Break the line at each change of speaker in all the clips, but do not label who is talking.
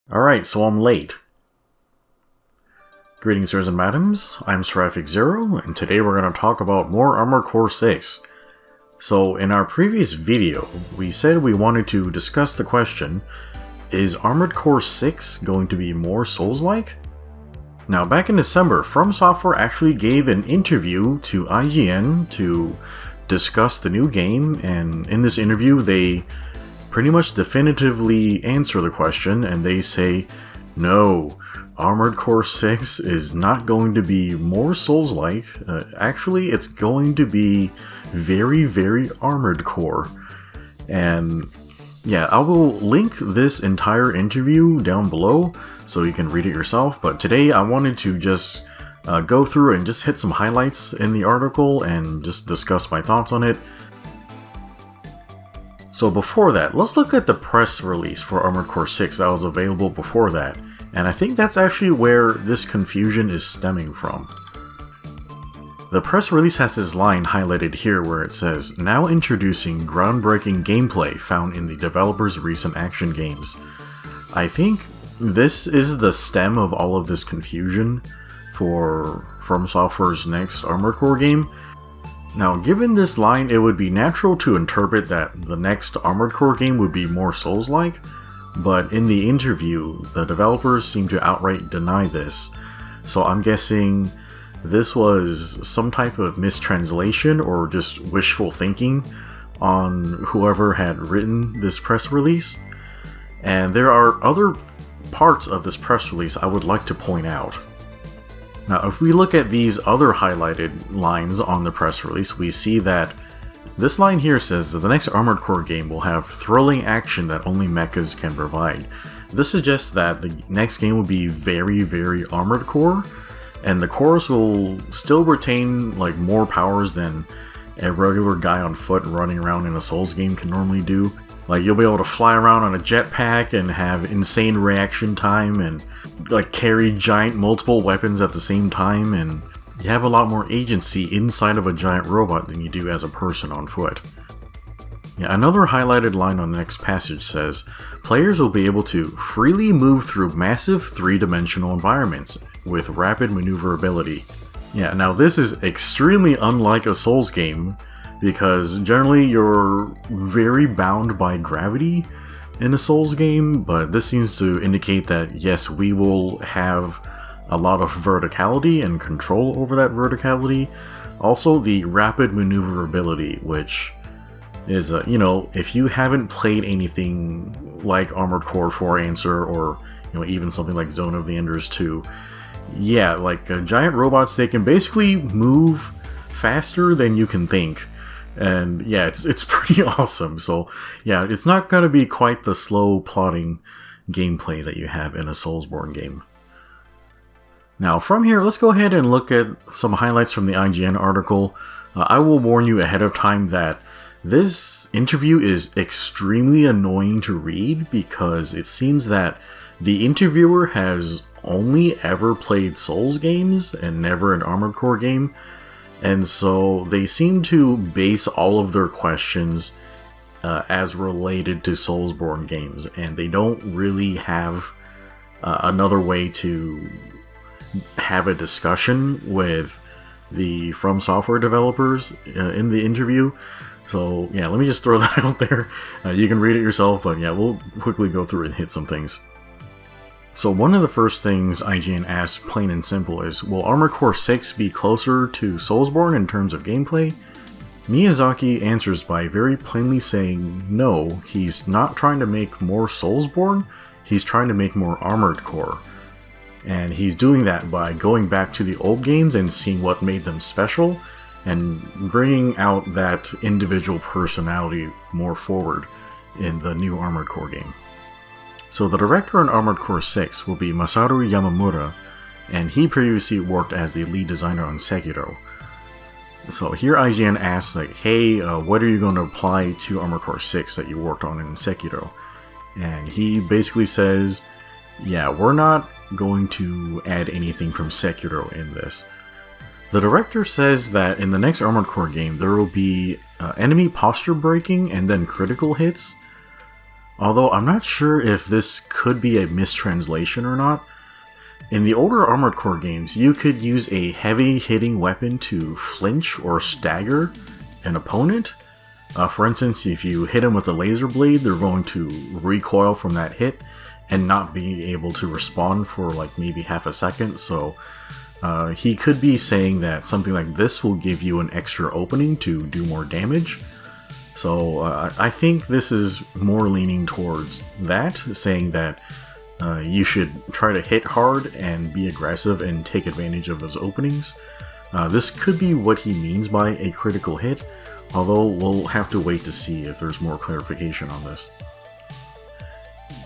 Alright, so I'm late. Greetings, sirs and madams, I'm Seraphic0, and today we're going to talk about more Armored Core 6. So, in our previous video, we said we wanted to discuss the question, is Armored Core 6 going to be more Souls-like? Now, back in December, FromSoftware actually gave an interview to IGN to discuss the new game, and in this interview they pretty much definitively answer the question, and they say, no, Armored Core 6 is not going to be more Souls-like. Actually, it's going to be very, very Armored Core. And yeah, I will link this entire interview down below so you can read it yourself, but today I wanted to just go through and just hit some highlights in the article and just discuss my thoughts on it. So before that, let's look at the press release for Armored Core 6 that was available before that, and I think that's actually where this confusion is stemming from. The press release has this line highlighted here where it says, now introducing groundbreaking gameplay found in the developer's recent action games. I think this is the stem of all of this confusion for FromSoftware's next Armored Core game. Now, given this line, it would be natural to interpret that the next Armored Core game would be more Souls-like, but in the interview, the developers seem to outright deny this, so I'm guessing this was some type of mistranslation or just wishful thinking on whoever had written this press release. And there are other parts of this press release I would like to point out. Now, if we look at these other highlighted lines on the press release, we see that this line here says that the next Armored Core game will have thrilling action that only mechas can provide. This suggests that the next game will be very, very Armored Core, and the cores will still retain like more powers than a regular guy on foot running around in a Souls game can normally do. Like, you'll be able to fly around on a jetpack and have insane reaction time and like carry giant multiple weapons at the same time, and you have a lot more agency inside of a giant robot than you do as a person on foot. Yeah, another highlighted line on the next passage says, players will be able to freely move through massive three-dimensional environments with rapid maneuverability. Yeah, now this is extremely unlike a Souls game, because generally you're very bound by gravity in a Souls game, but this seems to indicate that yes, we will have a lot of verticality and control over that verticality. Also, the rapid maneuverability, which is, if you haven't played anything like Armored Core 4 Answer, or even something like Zone of the Enders 2, yeah, like giant robots, they can basically move faster than you can think. And yeah, it's pretty awesome. So yeah, it's not going to be quite the slow plodding gameplay that you have in a Soulsborne game. Now from here, let's go ahead and look at some highlights from the IGN article. I will warn you ahead of time that this interview is extremely annoying to read, because it seems that the interviewer has only ever played Souls games and never an Armored Core game. And so they seem to base all of their questions as related to Soulsborne games, and they don't really have another way to have a discussion with the FromSoftware developers in the interview. So yeah, let me just throw that out there. You can read it yourself, but yeah, we'll quickly go through and hit some things. So one of the first things IGN asks, plain and simple, is, will Armored Core 6 be closer to Soulsborne in terms of gameplay? Miyazaki answers by very plainly saying no, he's not trying to make more Soulsborne, he's trying to make more Armored Core. And he's doing that by going back to the old games and seeing what made them special, and bringing out that individual personality more forward in the new Armored Core game. So the director on Armored Core 6 will be Masaru Yamamura, and he previously worked as the lead designer on Sekiro. So here IGN asks, like, hey, what are you going to apply to Armored Core 6 that you worked on in Sekiro? And he basically says, yeah, we're not going to add anything from Sekiro in this. The director says that in the next Armored Core game there will be enemy posture breaking and then critical hits. Although I'm not sure if this could be a mistranslation or not. In the older Armored Core games, you could use a heavy hitting weapon to flinch or stagger an opponent. For instance, if you hit them with a laser blade, they're going to recoil from that hit and not be able to respond for like maybe half a second. So he could be saying that something like this will give you an extra opening to do more damage. So I think this is more leaning towards that, saying that you should try to hit hard and be aggressive and take advantage of those openings. This could be what he means by a critical hit, although we'll have to wait to see if there's more clarification on this.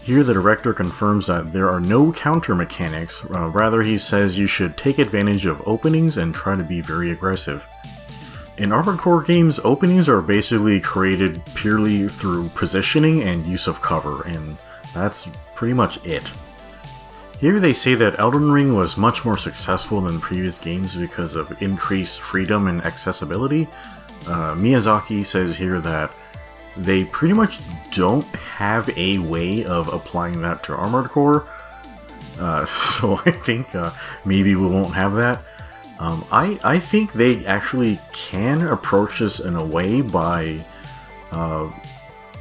Here the director confirms that there are no counter mechanics, rather he says you should take advantage of openings and try to be very aggressive. In Armored Core games, openings are basically created purely through positioning and use of cover, and that's pretty much it. Here they say that Elden Ring was much more successful than previous games because of increased freedom and accessibility. Miyazaki says here that they pretty much don't have a way of applying that to Armored Core, so I think maybe we won't have that. I think they actually can approach this in a way by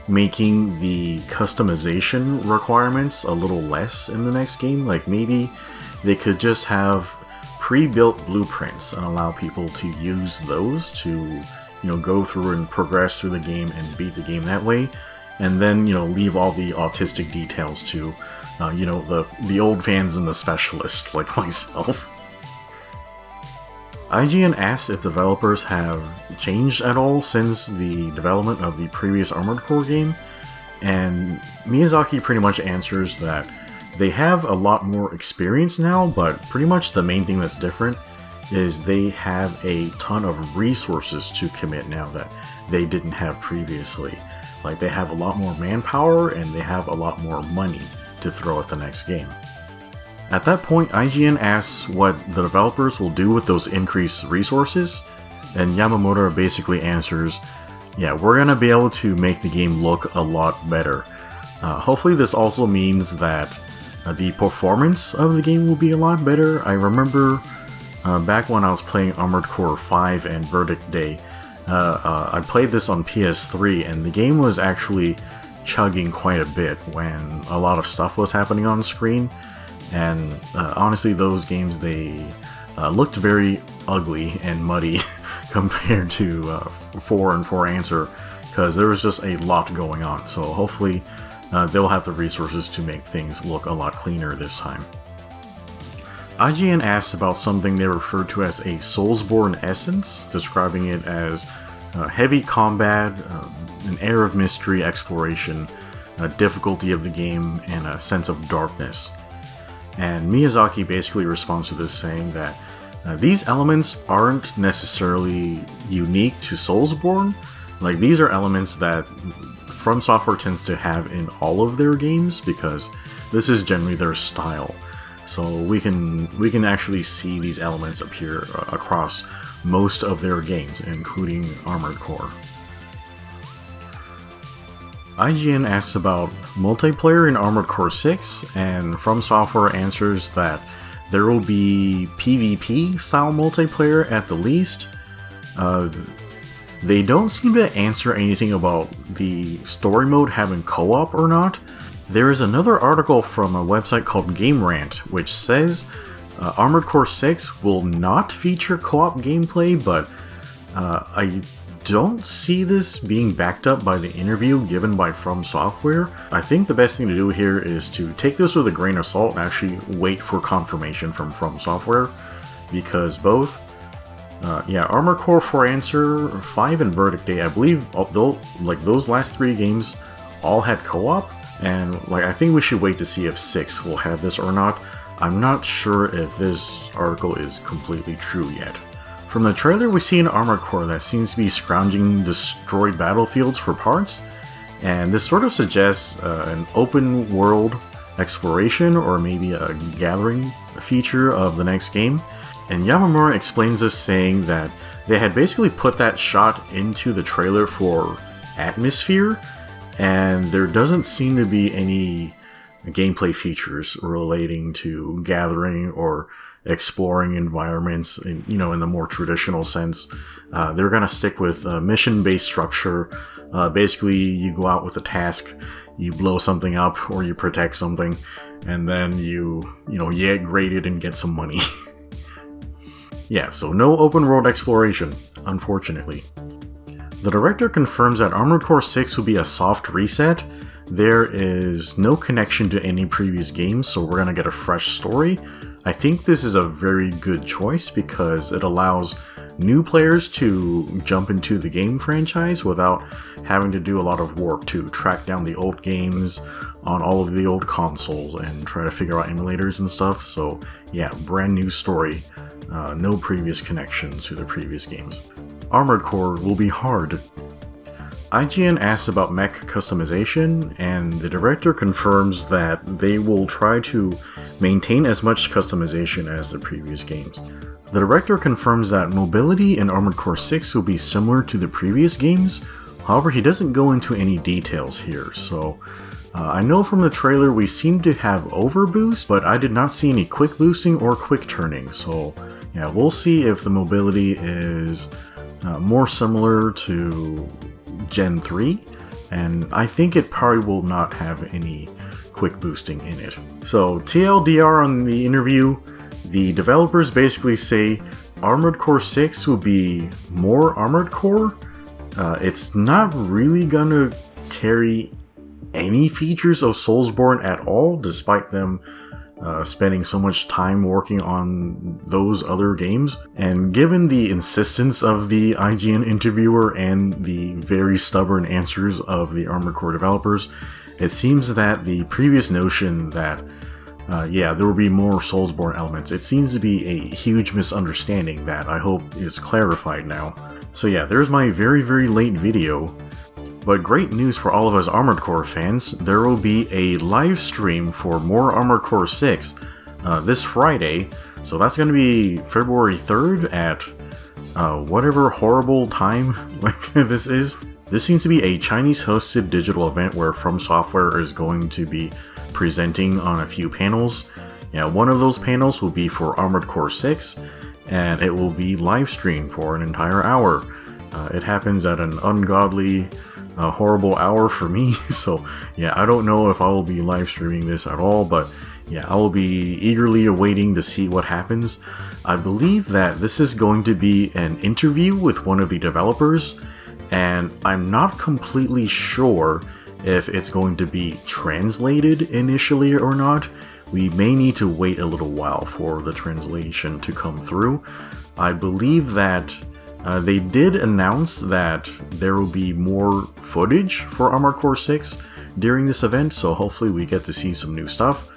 making the customization requirements a little less in the next game. Like maybe they could just have pre-built blueprints and allow people to use those to, go through and progress through the game and beat the game that way, and then, leave all the autistic details to, the old fans and the specialists like myself. IGN asks if developers have changed at all since the development of the previous Armored Core game, and Miyazaki pretty much answers that they have a lot more experience now, but pretty much the main thing that's different is they have a ton of resources to commit now that they didn't have previously. Like, they have a lot more manpower and they have a lot more money to throw at the next game. At that point, IGN asks what the developers will do with those increased resources, and Yamamoto basically answers, yeah, we're gonna be able to make the game look a lot better. Hopefully this also means that the performance of the game will be a lot better. I remember back when I was playing Armored Core 5 and Verdict Day, I played this on PS3 and the game was actually chugging quite a bit when a lot of stuff was happening on screen. And honestly, those games, they looked very ugly and muddy compared to 4 and 4 Answer, because there was just a lot going on. So hopefully they'll have the resources to make things look a lot cleaner this time. IGN asks about something they refer to as a Soulsborne essence, describing it as heavy combat, an air of mystery, exploration, difficulty of the game, and a sense of darkness. And Miyazaki basically responds to this saying that these elements aren't necessarily unique to Soulsborne. Like, these are elements that FromSoftware tends to have in all of their games because this is generally their style. So we can actually see these elements appear across most of their games, including Armored Core. IGN asks about multiplayer in Armored Core 6, and FromSoftware answers that there will be PvP style multiplayer at the least. They don't seem to answer anything about the story mode having co-op or not. There is another article from a website called Game Rant, which says Armored Core 6 will not feature co-op gameplay, but I don't see this being backed up by the interview given by FromSoftware. I think the best thing to do here is to take this with a grain of salt and actually wait for confirmation from FromSoftware, because both Armored Core 4 Answer, 5, and Verdict Day, I believe those last 3 games all had co-op, and I think we should wait to see if 6 will have this or not. I'm not sure if this article is completely true yet. From the trailer, we see an Armored Core that seems to be scrounging destroyed battlefields for parts, and this sort of suggests an open world exploration or maybe a gathering feature of the next game. And Yamamura explains this saying that they had basically put that shot into the trailer for atmosphere, and there doesn't seem to be any gameplay features relating to gathering or exploring environments in, in the more traditional sense. They're going to stick with mission-based structure. Basically, you go out with a task, you blow something up or you protect something, and then you get graded and get some money. Yeah, so no open world exploration, unfortunately. The director confirms that Armored Core 6 will be a soft reset. There is no connection to any previous games, so we're gonna get a fresh story. I think this is a very good choice because it allows new players to jump into the game franchise without having to do a lot of work to track down the old games on all of the old consoles and try to figure out emulators and stuff. So yeah, brand new story, no previous connections to the previous games. Armored Core will be hard. IGN asks about mech customization, and the director confirms that they will try to maintain as much customization as the previous games. The director confirms that mobility in Armored Core 6 will be similar to the previous games, however he doesn't go into any details here, so I know from the trailer we seem to have overboost, but I did not see any quick boosting or quick turning, so yeah, we'll see if the mobility is more similar to Gen 3, and I think it probably will not have any quick boosting in it. So TLDR on the interview, the developers basically say Armored Core 6 will be more Armored Core. It's not really gonna carry any features of Soulsborne at all, despite them spending so much time working on those other games. And given the insistence of the IGN interviewer and the very stubborn answers of the Armored Core developers, it seems that the previous notion that yeah, there will be more Soulsborne elements, it seems to be a huge misunderstanding that I hope is clarified now. So yeah, there's my very, very late video. But great news for all of us Armored Core fans, there will be a live stream for more Armored Core 6 this Friday. So that's going to be February 3rd at whatever horrible time this is. This seems to be a Chinese-hosted digital event where FromSoftware is going to be presenting on a few panels. Yeah, one of those panels will be for Armored Core 6, and it will be live streamed for an entire hour. It happens at an ungodly horrible hour for me, so yeah, I don't know if I will be live streaming this at all, but yeah, I will be eagerly awaiting to see what happens. I believe that this is going to be an interview with one of the developers, and I'm not completely sure if it's going to be translated initially or not. We may need to wait a little while for the translation to come through. I believe that they did announce that there will be more footage for Armored Core 6 during this event, so hopefully we get to see some new stuff.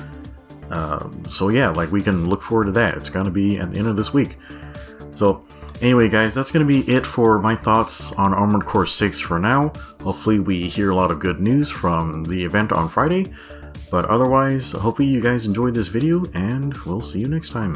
So yeah, like, we can look forward to that. It's gonna be at the end of this week. So anyway guys, that's gonna be it for my thoughts on Armored Core 6 for now. Hopefully we hear a lot of good news from the event on Friday, but otherwise, hopefully you guys enjoyed this video, and we'll see you next time.